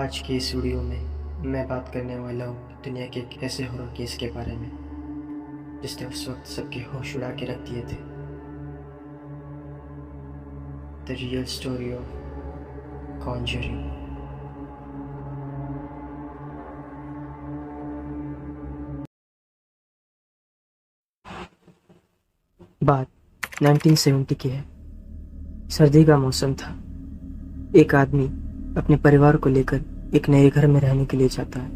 आज की इस वीडियो में मैं बात करने वाला हूँ दुनिया के एक ऐसे हॉरर केस के बारे में जिसने उस वक्त सबके होश उड़ा के रख दिए थे। The real story of Conjuring. बात 1970 की है। सर्दी का मौसम था। एक आदमी अपने परिवार को लेकर एक नए घर में रहने के लिए जाता है।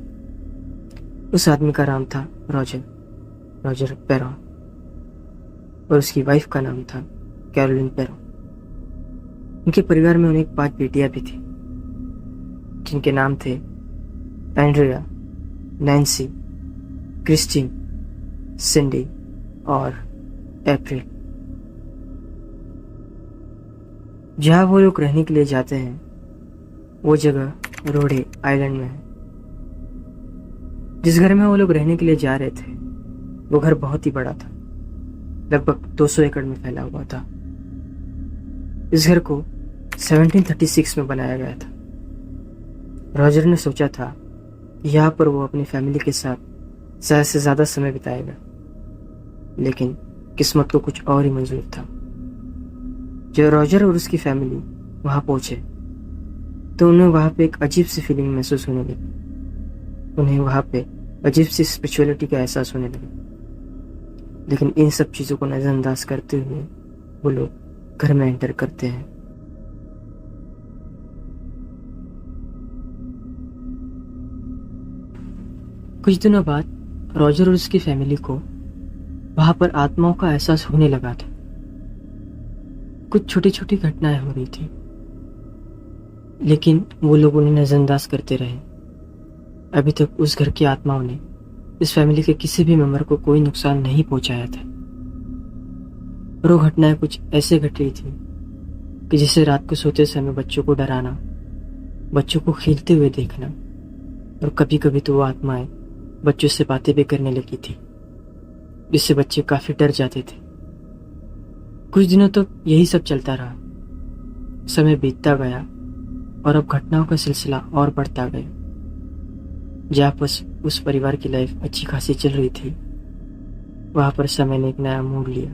उस आदमी का नाम था रॉजर पेरॉन और उसकी वाइफ का नाम था कैरोलिन पेरॉन। उनके परिवार में उन्हें 5 बेटियां भी थी जिनके नाम थे एंड्रिया, नैन्सी, क्रिस्टीन, सिंडी और अप्रैल। जहाँ वो लोग रहने के लिए जाते हैं वो जगह रोडे आइलैंड में है। जिस घर में वो लोग रहने के लिए जा रहे थे वो घर बहुत ही बड़ा था, लगभग 200 एकड़ में फैला हुआ था। इस घर को 1736 में बनाया गया था। रॉजर ने सोचा था कि यहाँ पर वो अपनी फैमिली के साथ ज्यादा से ज्यादा समय बिताएगा, लेकिन किस्मत को कुछ और ही मंजूर था। जब रॉजर और उसकी फैमिली वहां पहुंचे तो उन्हें वहां पे एक अजीब सी फीलिंग महसूस होने लगी। उन्हें वहां पे अजीब सी स्पिरिचुअलिटी का एहसास होने लगा। लेकिन इन सब चीजों को नजरअंदाज करते हुए वो लोग घर में एंटर करते हैं। कुछ दिनों बाद रॉजर और उसकी फैमिली को वहां पर आत्माओं का एहसास होने लगा था। कुछ छोटी छोटी घटनाएं हो रही थी, लेकिन वो लोग उन्हें नजरअंदाज करते रहे। अभी तक उस घर की आत्माओं ने इस फैमिली के किसी भी मेंबर को कोई नुकसान नहीं पहुंचाया था। और वो घटनाएं कुछ ऐसे घट रही थी कि जैसे रात को सोते समय बच्चों को डराना, बच्चों को खेलते हुए देखना, और कभी कभी तो वो आत्माएं बच्चों से बातें भी करने लगी थी, जिससे बच्चे काफी डर जाते थे। कुछ दिनों तक यही सब चलता रहा। समय बीतता गया और अब घटनाओं का सिलसिला और बढ़ता गया। जहाँ पर उस परिवार की लाइफ अच्छी खासी चल रही थी, वहां पर समय ने एक नया मोड़ लिया।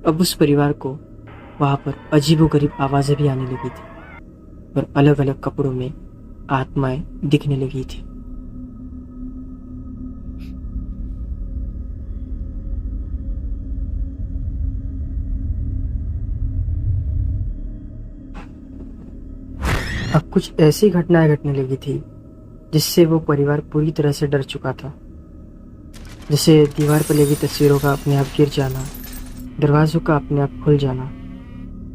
अब उस परिवार को वहां पर अजीबोगरीब आवाजें भी आने लगी थी और अलग अलग कपड़ों में आत्माएं दिखने लगी थी। अब कुछ ऐसी घटनाएं घटने लगी थी जिससे वो परिवार पूरी तरह से डर चुका था। जैसे दीवार पर लगी तस्वीरों का अपने आप गिर जाना, दरवाजों का अपने आप खुल जाना,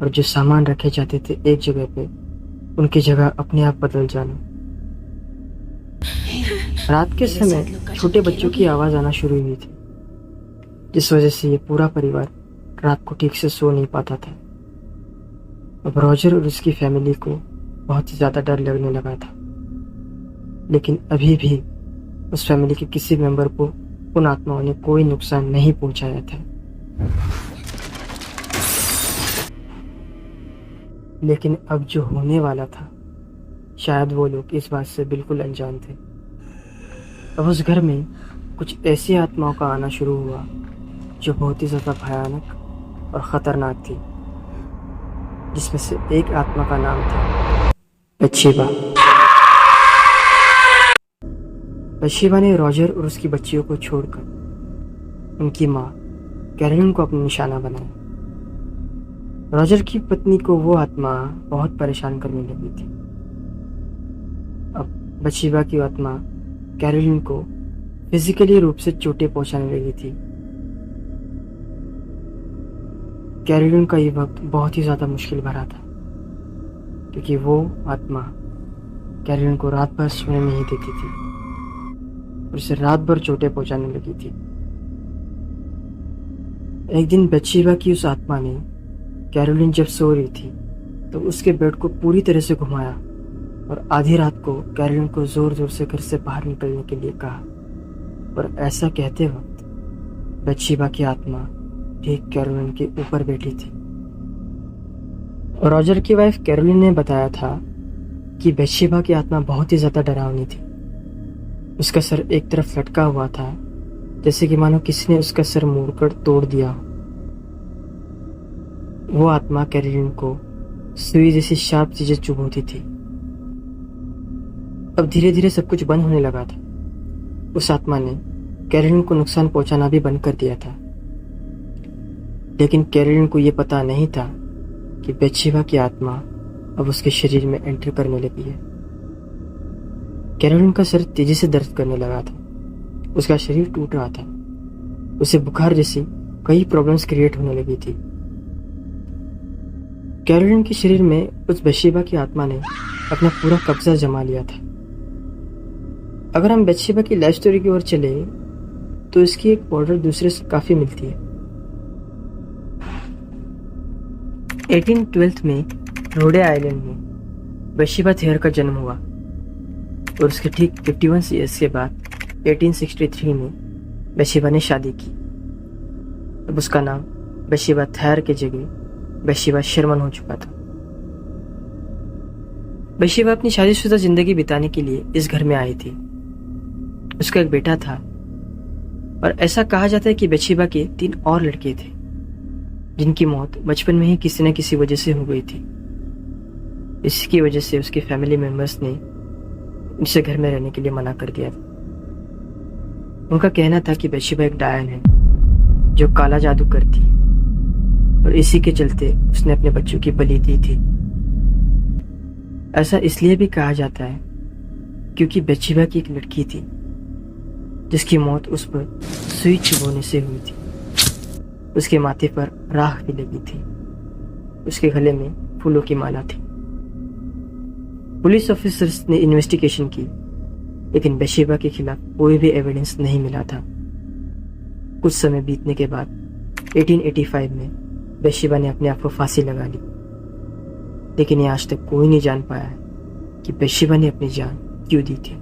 और जो सामान रखे जाते थे एक जगह पे उनकी जगह अपने आप बदल जाना। रात के समय छोटे बच्चों की आवाज आना शुरू हुई थी, जिस वजह से ये पूरा परिवार रात को ठीक से सो नहीं पाता था। अब रॉजर और उसकी फैमिली को बहुत ही ज्यादा डर लगने लगा था, लेकिन अभी भी उस फैमिली के किसी मेंबर को उन आत्माओं ने कोई नुकसान नहीं पहुंचाया था। लेकिन अब जो होने वाला था, शायद वो लोग इस बात से बिल्कुल अनजान थे। अब उस घर में कुछ ऐसी आत्माओं का आना शुरू हुआ जो बहुत ही ज्यादा भयानक और खतरनाक थी, जिसमें से एक आत्मा का नाम था बत्शेबा। बत्शेबा ने रॉजर और उसकी बच्चियों को छोड़कर उनकी माँ कैरोलिन को अपना निशाना बनाया। रॉजर की पत्नी को वो आत्मा बहुत परेशान करने लगी थी। अब बत्शेबा की आत्मा कैरोलिन को फिजिकली रूप से चोटें पहुंचाने लगी थी। कैरोलिन का ये वक्त बहुत ही ज्यादा मुश्किल भरा था, क्योंकि वो आत्मा कैरोलिन को रात भर सोने नहीं देती थी और उसे रात भर चोटें पहुंचाने लगी थी। एक दिन बत्शेबा की उस आत्मा ने कैरोलिन जब सो रही थी तो उसके बेड को पूरी तरह से घुमाया और आधी रात को कैरोलिन को जोर जोर से घर से बाहर निकलने के लिए कहा। और ऐसा कहते वक्त बत्शेबा की आत्मा ठीक कैरोलिन के ऊपर बैठी थी। रॉजर की वाइफ कैरोलिन ने बताया था कि बत्शेबा की आत्मा बहुत ही ज्यादा डरावनी थी। उसका सर एक तरफ लटका हुआ था, जैसे कि मानो किसी ने उसका सर मोड़कर तोड़ दिया हो। वो आत्मा कैरोलिन को सुई जैसी शार्प चीजें चुभोती थी। अब धीरे धीरे सब कुछ बंद होने लगा था। उस आत्मा ने कैरोलिन को नुकसान पहुंचाना भी बंद कर दिया था। लेकिन कैरोलिन को यह पता नहीं था कि बत्शेबा की आत्मा अब उसके शरीर में एंटर करने लगी है। कैरोलिन का सर तेजी से दर्द करने लगा था। उसका शरीर टूट रहा था। उसे बुखार जैसी कई प्रॉब्लम्स क्रिएट होने लगी थी। कैरोलिन के शरीर में उस बत्शेबा की आत्मा ने अपना पूरा कब्जा जमा लिया था। अगर हम बत्शेबा की लाइफ स्टोरी की ओर चले तो इसकी एक बॉर्डर दूसरे से काफी मिलती है। 1812 में रोडे आइलैंड में बत्शेबा थेयर का जन्म हुआ और उसके ठीक 51 ईयर्स के बाद 1863 में बत्शेबा ने शादी की। अब उसका नाम बत्शेबा थेयर के जगह बत्शेबा शर्मन हो चुका था। बत्शेबा अपनी शादीशुदा जिंदगी बिताने के लिए इस घर में आई थी। उसका एक बेटा था और ऐसा कहा जाता है कि बत्शेबा के 3 और लड़के थे जिनकी मौत बचपन में ही किसी न किसी वजह से हो गई थी। इसकी वजह से उसके फैमिली मेंबर्स ने उसे घर में रहने के लिए मना कर दिया था। उनका कहना था कि बत्शेबा एक डायन है जो काला जादू करती है और इसी के चलते उसने अपने बच्चों की बलि दी थी। ऐसा इसलिए भी कहा जाता है क्योंकि बत्शेबा की एक लड़की थी जिसकी मौत उस पर सुई चुभोने से हुई थी। उसके माथे पर राख भी लगी थी। उसके गले में फूलों की माला थी। पुलिस ऑफिसर्स ने इन्वेस्टिगेशन की लेकिन बत्शेबा के खिलाफ कोई भी एविडेंस नहीं मिला था। कुछ समय बीतने के बाद 1885 में बत्शेबा ने अपने आप को फांसी लगा ली। लेकिन ये आज तक कोई नहीं जान पाया है कि बत्शेबा ने अपनी जान क्यों दी थी।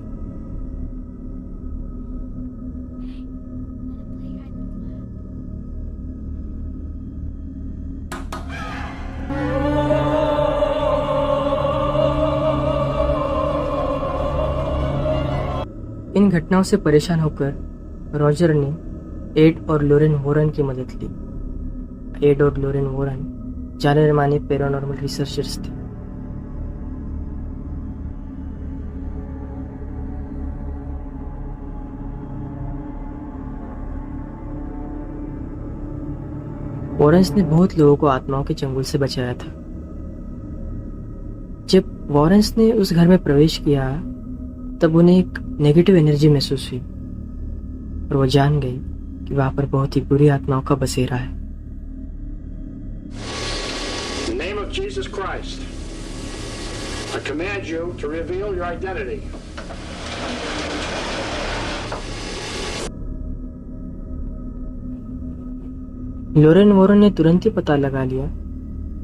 इन घटनाओं से परेशान होकर रॉजर ने एड और लोरेन वॉरेन की मदद ली। एड और लोरेन वॉरेन जाने माने पैरानॉर्मल रिसर्चर्स थे। वॉरेंस ने बहुत लोगों को आत्माओं के चंगुल से बचाया था। जब वॉरेंस ने उस घर में प्रवेश किया तब उन्हें एक नेगेटिव एनर्जी महसूस हुई और वो जान गई कि वहां पर बहुत ही बुरी आत्माओं का बसेरा है। In the name of Jesus Christ, I command you to reveal your identity. Lorraine Warren ने तुरंत ही पता लगा लिया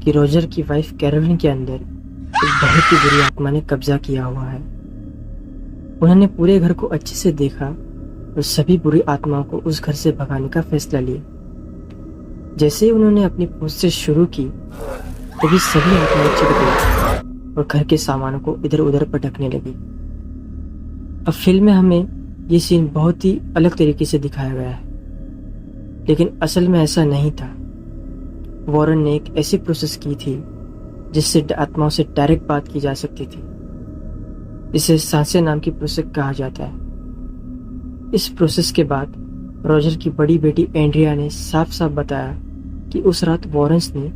कि रॉजर की वाइफ कैरोलिन के अंदर एक बहुत ही बुरी आत्मा ने कब्जा किया हुआ है। उन्होंने पूरे घर को अच्छे से देखा और सभी बुरी आत्माओं को उस घर से भगाने का फैसला लिया। जैसे ही उन्होंने अपनी कोशिश शुरू की तभी सभी आत्माएं चिढ़ गई और घर के सामानों को इधर उधर पटकने लगी। अब फिल्म में हमें ये सीन बहुत ही अलग तरीके से दिखाया गया है, लेकिन असल में ऐसा नहीं था। वॉरेन ने एक ऐसी प्रोसेस की थी जिससे आत्माओं से डायरेक्ट बात की जा सकती थी। इसे सांसे नाम की प्रोसेस कहा जाता है। इस प्रोसेस के बाद रॉजर की बड़ी बेटी एंड्रिया ने साफ साफ बताया कि उस रात वॉरेंस ने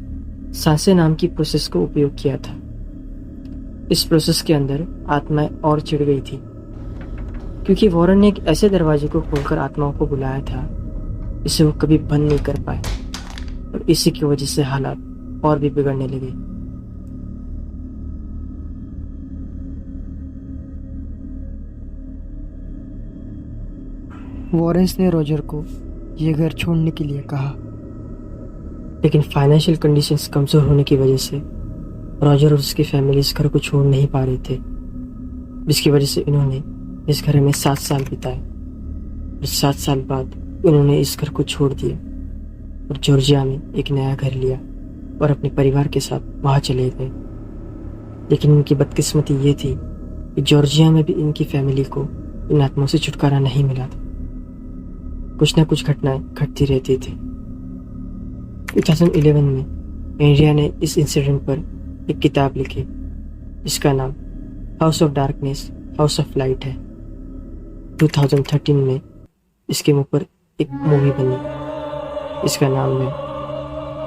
सांसे नाम की प्रोसेस को उपयोग किया था। इस प्रोसेस के अंदर आत्माएं और चिढ़ गई थी क्योंकि वॉरेन ने एक ऐसे दरवाजे को खोलकर आत्माओं को बुलाया था जिसे वो कभी बंद नहीं कर पाए और इसी की वजह से हालात और भी बिगड़ने लगे। वॉरेंस ने रॉजर को ये घर छोड़ने के लिए कहा, लेकिन फाइनेंशियल कंडीशंस कमजोर होने की वजह से रॉजर और उसकी फैमिली इस घर को छोड़ नहीं पा रहे थे, जिसकी वजह से इन्होंने इस घर में 7 साल बिताए और 7 साल बाद उन्होंने इस घर को छोड़ दिया और जॉर्जिया में एक नया घर लिया और अपने परिवार के साथ वहां चले गए। लेकिन इनकी बदकिस्मती ये थी कि जॉर्जिया में भी इनकी फैमिली को इन आत्माओं से छुटकारा नहीं मिला था। कुछ ना कुछ घटनाएं घटती रहती थी। 2011 में एंड्रिया ने इस इंसिडेंट पर एक किताब लिखी जिसका नाम house of darkness house of light है। 2013 में इसके मुंह पर एक मूवी बनी। इसका नाम है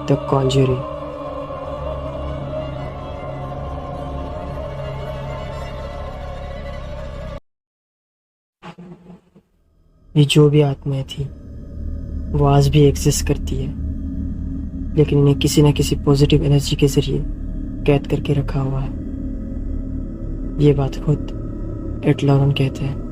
द कॉन्जरिंग। ये जो भी आत्माएं थी वो आज भी एग्जिस्ट करती है, लेकिन इन्हें किसी न किसी पॉजिटिव एनर्जी के जरिए कैद करके रखा हुआ है। ये बात खुद एड लॉरेन कहते हैं।